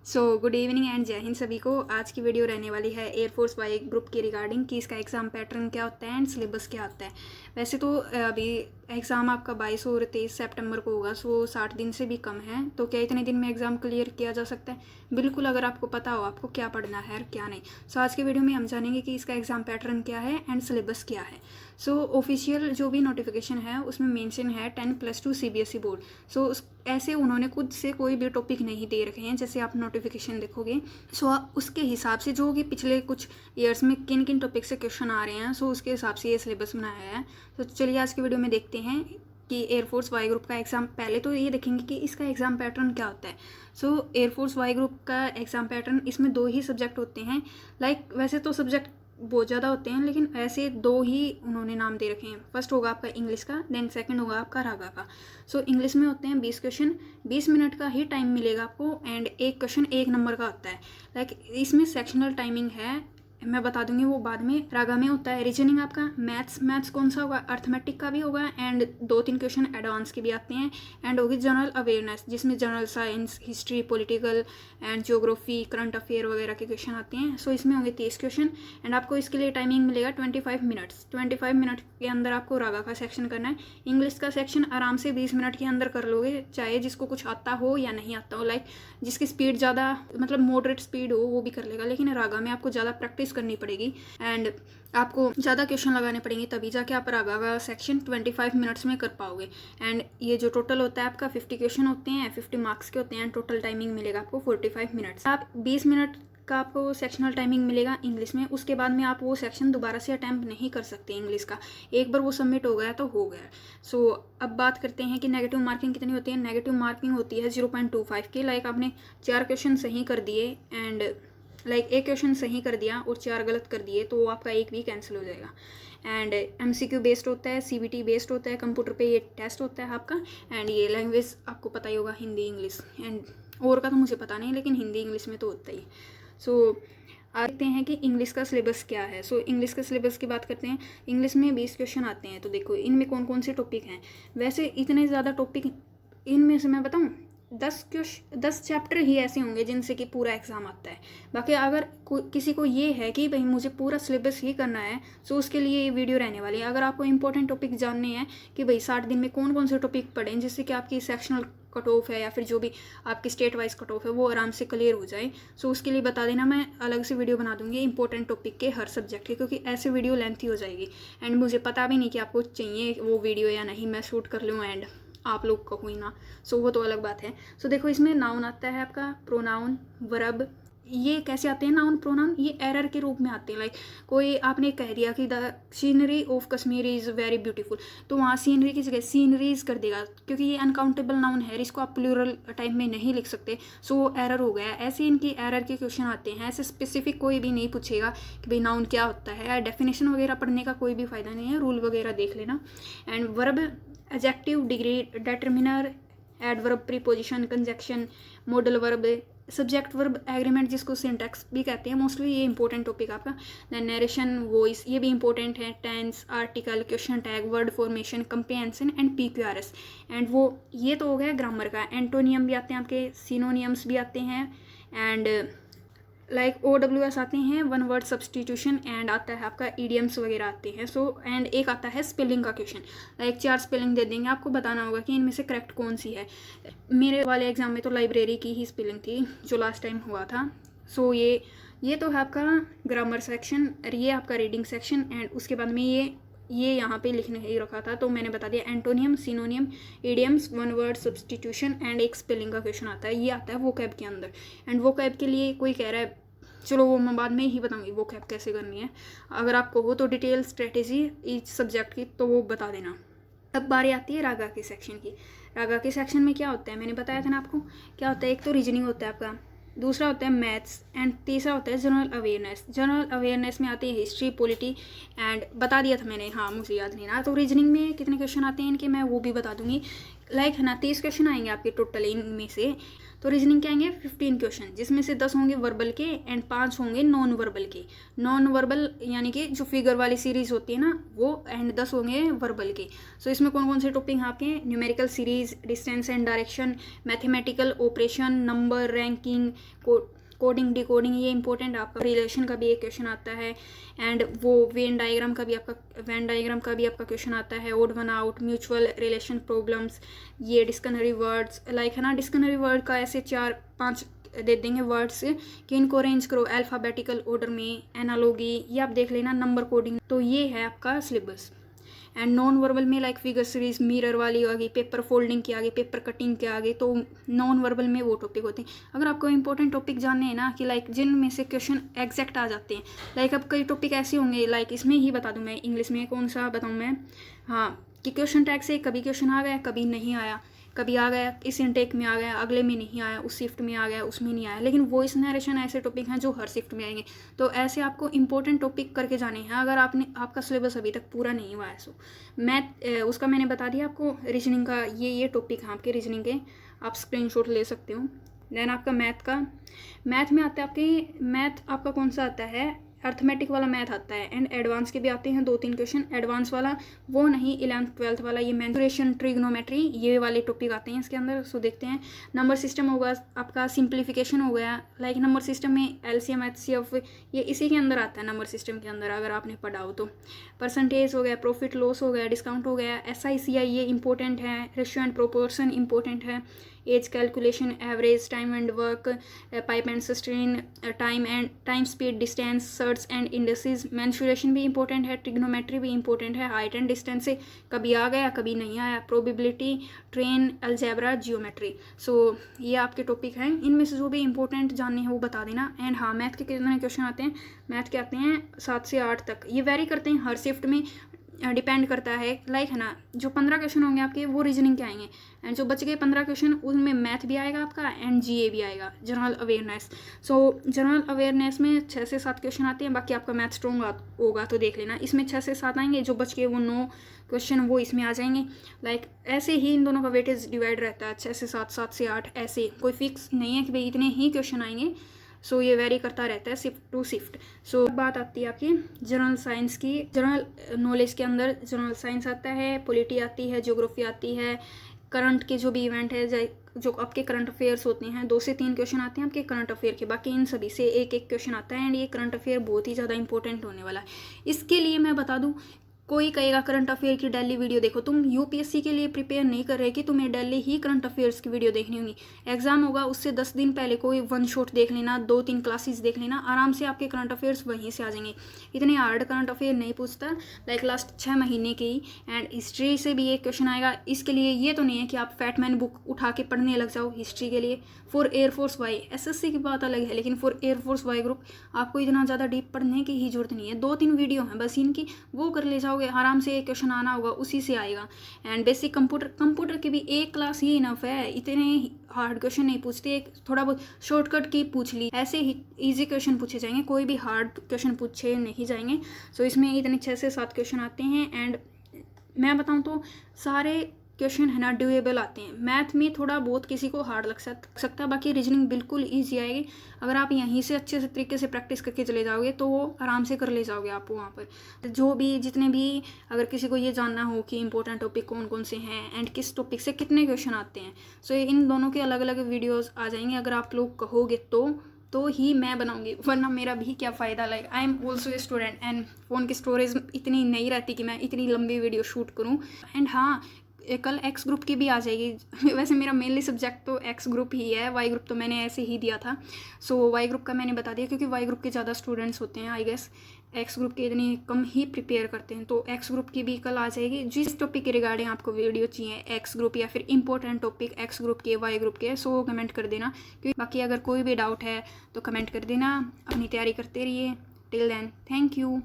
Good evening and जय हिंद सभी को। आज की वीडियो रहने वाली है एयरफोर्स वाई ग्रुप की रिगार्डिंग कि इसका एग्ज़ाम पैटर्न क्या होता है एंड सिलेबस क्या होता है। वैसे तो अभी एग्ज़ाम आपका 22 और 23 सितंबर को होगा, सो 60 दिन से भी कम है। तो क्या इतने दिन में एग्ज़ाम क्लियर किया जा सकता है? बिल्कुल, अगर आपको पता हो आपको क्या पढ़ना है और क्या नहीं। आज की वीडियो में हम जानेंगे कि इसका एग्ज़ाम पैटर्न क्या है एंड सिलेबस क्या है। ऑफिशियल जो भी नोटिफिकेशन है उसमें मेंशन है 10+2 CBSE बोर्ड। ऐसे उन्होंने खुद से कोई भी टॉपिक नहीं दे रखे हैं। जैसे आप नोटिफिकेशन देखोगे उसके हिसाब से जो कि पिछले कुछ ईयर्स में किन किन टॉपिक से क्वेश्चन आ रहे हैं, उसके हिसाब से ये सिलेबस बनाया है। चलिए आज की वीडियो में देखते हैं कि एयरफोर्स वाई ग्रुप का एग्ज़ाम, पहले तो ये देखेंगे कि इसका एग्ज़ाम पैटर्न क्या होता है। एयरफोर्स वाई ग्रुप का एग्ज़ाम पैटर्न, इसमें 2 ही सब्जेक्ट होते हैं। वैसे तो सब्जेक्ट बहुत ज़्यादा होते हैं, लेकिन ऐसे 2 ही उन्होंने नाम दे रखे हैं। फर्स्ट होगा आपका इंग्लिश का, देन सेकंड होगा आपका रागा का। इंग्लिश में होते हैं 20 क्वेश्चन, 20 मिनट का ही टाइम मिलेगा आपको एंड एक क्वेश्चन 1 नंबर का होता है। इसमें सेक्शनल टाइमिंग है, मैं बता दूंगी वो बाद में। रागा में होता है रीजनिंग आपका, मैथ्स कौन सा होगा, अर्थमेटिक का भी होगा एंड 2-3 क्वेश्चन एडवांस के भी आते हैं। एंड होगी जनरल अवेयरनेस, जिसमें general science, history, political and geography, current affair वगैरह के क्वेश्चन आते हैं। इसमें होंगे 30 क्वेश्चन एंड आपको इसके लिए टाइमिंग मिलेगा 25 मिनट्स। 25 मिनट के अंदर आपको रागा का सेक्शन करना है। इंग्लिश का सेक्शन आराम से 20 मिनट के अंदर कर लोगे, चाहे जिसको कुछ आता हो या नहीं आता हो। जिसकी स्पीड ज़्यादा, मतलब मॉडरेट स्पीड हो, वो भी कर लेगा। लेकिन रागा में आपको ज़्यादा प्रैक्टिस करनी पड़ेगी एंड आपको ज़्यादा क्वेश्चन लगाने पड़ेंगे, तभी जाके आप रागा का सेक्शन 25 मिनट्स में कर पाओगे। एंड ये जो टोटल होता है आपका 50 क्वेश्चन होते हैं, 50 मार्क्स के होते हैं एंड टोटल टाइमिंग मिलेगा आपको 45 मिनट्स। आप 20 मिनट का आपको सेक्शनल टाइमिंग मिलेगा इंग्लिश में। उसके बाद में आप वो सेक्शन दोबारा से अटैम्प्ट नहीं कर सकते इंग्लिश का। एक बार वो सबमिट हो गया तो हो गया। अब बात करते हैं कि नेगेटिव मार्किंग कितनी होती है। नेगेटिव मार्किंग होती है 0.25 की। आपने 4 क्वेश्चन सही कर दिए एंड एक क्वेश्चन सही कर दिया और 4 गलत कर दिए तो आपका एक भी कैंसिल हो जाएगा। एंड MCQ बेस्ड होता है, CBT बेस्ड होता है, कंप्यूटर पे ये टेस्ट होता है आपका। एंड ये लैंग्वेज आपको पता ही होगा, हिंदी इंग्लिश, एंड और का तो मुझे पता नहीं, लेकिन हिंदी इंग्लिश में तो होता ही। देखते हैं कि इंग्लिश का सिलेबस क्या है। इंग्लिश के सिलेबस की बात करते हैं। इंग्लिश में 20 क्वेश्चन आते हैं। तो देखो इनमें कौन कौन से टॉपिक हैं। वैसे इतने ज़्यादा टॉपिक, इनमें से मैं बताऊँ 10 चैप्टर ही ऐसे होंगे जिनसे कि पूरा एग्ज़ाम आता है। बाकी अगर किसी को ये है कि भाई मुझे पूरा सिलेबस ही करना है, उसके लिए ये वीडियो रहने वाली है। अगर आपको इंपॉर्टेंट टॉपिक जानने हैं कि भाई 60 दिन में कौन कौन से टॉपिक पढ़ें जिससे कि आपकी सेक्शनल कट ऑफ है या फिर जो भी आपकी स्टेट वाइज कट ऑफ है वो आराम से क्लियर हो जाए, उसके लिए बता देना। मैं अलग से वीडियो बना दूंगी इंपॉर्टेंट टॉपिक के हर सब्जेक्ट के, क्योंकि ऐसे वीडियो लेंथी हो जाएगी एंड मुझे पता भी नहीं कि आपको चाहिए वो वीडियो या नहीं। मैं शूट कर लूँ एंड आप लोग कहो ही ना, वो तो अलग बात है। देखो इसमें नाउन आता है आपका, प्रोनाउन, वर्ब। ये कैसे आते हैं नाउन प्रोनाउन? ये एरर के रूप में आते हैं। कोई आपने कह दिया कि the scenery of Kashmir is very beautiful, तो वहाँ सीनरी की जगह सीनरीज कर देगा, क्योंकि ये अनकाउंटेबल नाउन है, इसको आप प्लूरल टाइप में नहीं लिख सकते। एरर हो गया। ऐसे इनकी एरर के क्वेश्चन आते हैं। ऐसे स्पेसिफिक कोई भी नहीं पूछेगा कि भाई नाउन क्या होता है। डेफिनेशन वगैरह पढ़ने का कोई भी फ़ायदा नहीं है, रूल वगैरह देख लेना। And verb, adjective, degree, determiner, adverb, preposition, conjunction, modal verb, subject verb agreement, जिसको सिंटैक्स भी कहते हैं मोस्टली। ये इंपॉर्टेंट टॉपिक आपका। देन नरेशन, वॉइस, ये भी इंपॉर्टेंट है। Tense, article, question tag, word formation, comprehension and PQRS। And ये तो हो गया ग्रामर का। एंटोनियम भी आते हैं आपके, सिनोनियम्स भी आते हैं एंड OWS आते हैं, वन वर्ड सब्सटीट्यूशन, एंड आता है आपका ईडियम्स वगैरह आते हैं। एंड एक आता है स्पेलिंग का क्वेश्चन। 4 स्पेलिंग दे देंगे, आपको बताना होगा कि इनमें से करेक्ट कौन सी है। मेरे वाले एग्जाम में तो लाइब्रेरी की ही स्पेलिंग थी जो लास्ट टाइम हुआ था। ये तो है आपका ग्रामर सेक्शन और ये आपका रीडिंग सेक्शन। एंड उसके बाद में ये यहाँ पे लिखने ही रखा था, तो मैंने बता दिया। Antonym, सिनोनियम, idioms, one word substitution and एक स्पेलिंग का क्वेश्चन आता है। ये आता है वोकैब के अंदर। एंड वोकैब के लिए कोई कह रहा है, चलो वो मैं बाद में ही बताऊंगी वोकैब कैसे करनी है। अगर आपको हो तो डिटेल स्ट्रेटेजी ईच सब्जेक्ट की तो वो बता देना। अब बारी आती है रागा के सेक्शन की। रागा के सेक्शन में क्या होता है, मैंने बताया था ना आपको क्या होता है। एक तो रीजनिंग होता है आपका, दूसरा होता है मैथ्स एंड तीसरा होता है जनरल अवेयरनेस। जनरल अवेयरनेस में आती है हिस्ट्री, पॉलिटी एंड बता दिया था मैंने, हाँ मुझे याद नहीं रहा। रीजनिंग में कितने क्वेश्चन आते हैं इनके, मैं वो भी बता दूंगी लाइक है ना 30 क्वेश्चन आएंगे आपके टोटल इनमें से। तो रीजनिंग के आएंगे 15 क्वेश्चन, जिसमें से 10 होंगे वर्बल के एंड 5 होंगे नॉन वर्बल के। नॉन वर्बल यानी कि जो फिगर वाली सीरीज होती है ना वो, एंड 10 होंगे वर्बल के। सो इसमें कौन कौन से टॉपिक हैं आपके? Numerical series, distance and direction, mathematical operation, number, ranking, coding, decoding, ये इंपॉर्टेंट आपका। रिलेशन का भी एक क्वेश्चन आता है, एंड वो वेन डायग्राम का भी आपका क्वेश्चन आता है। Odd one out, mutual relation problems, ये डिक्शनरी वर्ड्स, लाइक है ना डिक्शनरी वर्ड का ऐसे 4-5 दे देंगे वर्ड्स कि इनको अरेंज करो अल्फ़ाबेटिकल ऑर्डर में, एनालॉगी, ये आप देख लेना, नंबर कोडिंग। तो ये है आपका सिलेबस। एंड नॉन वर्बल में लाइक फिगर सीरीज, मिरर वाली आ गई, पेपर फोल्डिंग के आगे, पेपर कटिंग के आगे, तो नॉन वर्बल में वो टॉपिक होते हैं। अगर आपको इंपॉर्टेंट टॉपिक जानने हैं ना कि लाइक जिनमें से क्वेश्चन एग्जैक्ट आ जाते हैं, लाइक अब कई टॉपिक ऐसे होंगे, लाइक इसमें ही बता दूं मैं, इंग्लिश में कौन सा बताऊं मैं, हाँ, कि क्वेश्चन टैग से कभी क्वेश्चन आ गया, कभी नहीं आया, कभी आ गया इस इनटेक में आ गया, अगले में नहीं आया, उस शिफ्ट में आ गया, उसमें नहीं आया। लेकिन वॉइस नरेशन ऐसे टॉपिक हैं जो हर शिफ्ट में आएंगे। तो ऐसे आपको इंपॉर्टेंट टॉपिक करके जाने हैं अगर आपका सिलेबस अभी तक पूरा नहीं हुआ है। सो मैथ उसका मैंने बता दिया आपको। रीजनिंग का ये टॉपिक हैं आपके रीजनिंग के, आप स्क्रीनशॉट ले सकते हो। देन आपका मैथ में आता है मैथ आपका कौन सा आता है? अर्थमेटिक वाला मैथ आता है, एंड एडवांस के भी आते हैं 2-3 क्वेश्चन। एडवांस वाला वो नहीं, 11th-12th वाला, ये मेंसुरेशन, ट्रिग्नोमेट्री, ये वाले टॉपिक आते हैं इसके अंदर। सो देखते हैं। नंबर सिस्टम होगा आपका, सिंप्लीफिकेशन हो गया, लाइक नंबर सिस्टम में एलसीएम, एचसीएफ, ये इसी के अंदर आता है नंबर सिस्टम के अंदर, अगर आपने पढ़ा हो तो। परसेंटेज हो गया, प्रॉफिट लॉस हो गया, डिस्काउंट हो गया, SICI ये इंपॉर्टेंट है, रेशियो एंड प्रोपोर्शन इंपॉर्टेंट है, as calculation, average, time and work, pipe and sustain, time speed, distance, search and indices, mensuration भी इंपॉर्टेंट है, ट्रिग्नोमेट्री भी इंपॉर्टेंट है, हाइट एंड डिस्टेंस से कभी आ गया कभी नहीं आया, प्रोबेबिलिटी, ट्रेन, अलजेब्रा, जियोमेट्री। सो ये आपके टॉपिक हैं, इनमें से जो भी इंपॉर्टेंट जानने हैं वो बता देना। एंड हाँ, मैथ के कितने क्वेश्चन आते हैं? मैथ के आते हैं 7 से 8 तक, ये वेरी करते हैं हर शिफ्ट में, डिपेंड करता है, लाइक है ना। जो 15 क्वेश्चन होंगे आपके वो रीजनिंग के आएंगे, एंड जो बच गए 15 क्वेश्चन उनमें मैथ भी आएगा आपका, एंड GA भी आएगा, जनरल अवेयरनेस। सो जनरल अवेयरनेस में 6 से 7 क्वेश्चन आते हैं, बाकी आपका मैथ स्ट्रॉन्ग होगा तो देख लेना। इसमें 6 से 7 आएंगे, जो बच गए वो 9 क्वेश्चन वो इसमें आ जाएंगे। लाइक ऐसे ही इन दोनों का वेटेज डिवाइड रहता है, 6 से 7, 7 से 8, ऐसे कोई फिक्स नहीं है कि भाई इतने ही क्वेश्चन आएंगे। सो ये वेरी करता रहता है शिफ्ट टू शिफ्ट। सो बात आती है आपकी जनरल साइंस की। जनरल नॉलेज के अंदर जनरल साइंस आता है, पॉलिटी आती है, ज्योग्राफी आती है, करंट के जो भी इवेंट है, जो आपके करंट अफेयर्स होते हैं, 2 से 3 क्वेश्चन आते हैं आपके करंट अफेयर के, बाकी इन सभी से एक क्वेश्चन आता है। एंड ये करंट अफेयर बहुत ही ज़्यादा इंपॉर्टेंट होने वाला है। इसके लिए मैं बता दूँ, कोई कहेगा करंट अफेयर की डेली वीडियो देखो, तुम UPSC के लिए प्रिपेयर नहीं कर रहे कि तुम्हें डेली ही करंट अफेयर्स की वीडियो देखनी होगी। एग्जाम होगा उससे 10 दिन पहले कोई 1 शॉट देख लेना, 2-3 क्लासेस देख लेना, आराम से आपके करंट अफेयर्स वहीं से आ जाएंगे। इतने हार्ड करंट अफेयर नहीं पूछता, लाइक लास्ट 6 महीने की। एंड हिस्ट्री से भी एक क्वेश्चन आएगा। इसके लिए ये तो नहीं है कि आप फैटमैन बुक उठा के पढ़ने लग जाओ हिस्ट्री के लिए। फॉर एयरफोर्स वाई, SSC की बात अलग है, लेकिन फॉर एयरफोर्स वाई ग्रुप आपको इतना ज़्यादा डीप पढ़ने की ही जरूरत नहीं है। 2-3 वीडियो हैं बस इनकी, वो कर ले जाओगे आराम से, एक क्वेश्चन आना होगा उसी से आएगा। एंड बेसिक कंप्यूटर की भी एक क्लास ही इनफ है, इतने हार्ड क्वेश्चन नहीं पूछते, एक थोड़ा बहुत शॉर्टकट की पूछ ली, ऐसे ही इजी क्वेश्चन पूछे जाएंगे, कोई भी हार्ड क्वेश्चन पूछे नहीं जाएंगे। सो इसमें इतने 6 से 7 क्वेश्चन आते हैं। एंड मैं बताऊँ तो सारे क्वेश्चन है ना ड्यूएबल आते हैं। मैथ में थोड़ा बहुत किसी को हार्ड लग सकता है, बाकी रीजनिंग बिल्कुल ईजी आएगी। अगर आप यहीं से अच्छे से तरीके से प्रैक्टिस करके चले जाओगे तो वो आराम से कर ले जाओगे आप वहाँ पर। जो भी जितने भी, अगर किसी को ये जानना हो कि इंपॉर्टेंट टॉपिक कौन कौन से हैं एंड किस टॉपिक से कितने क्वेश्चन आते हैं, सो इन दोनों के अलग अलग वीडियोज़ आ जाएंगे। अगर आप लोग कहोगे तो ही मैं बनाऊंगी, वरना मेरा भी क्या फ़ायदा। Like I am also a student, and phone की स्टोरेज इतनी नहीं रहती कि मैं इतनी लंबी वीडियो शूट करूँ। एंड हाँ, कल X ग्रुप की भी आ जाएगी। वैसे मेरा मेनली सब्जेक्ट तो X ग्रुप ही है, Y ग्रुप तो मैंने ऐसे ही दिया था। सो Y ग्रुप का मैंने बता दिया क्योंकि Y ग्रुप के ज़्यादा स्टूडेंट्स होते हैं, आई गेस X ग्रुप के इतने कम ही प्रिपेयर करते हैं। तो X ग्रुप की भी कल आ जाएगी। जिस टॉपिक के रिगार्डिंग आपको वीडियो चाहिए X ग्रुप या फिर इंपॉर्टेंट टॉपिक X ग्रुप के, Y ग्रुप के, सो कमेंट कर देना। क्योंकि बाकी अगर कोई भी डाउट है तो कमेंट कर देना। अपनी तैयारी करते रहिए। Till then, thank you.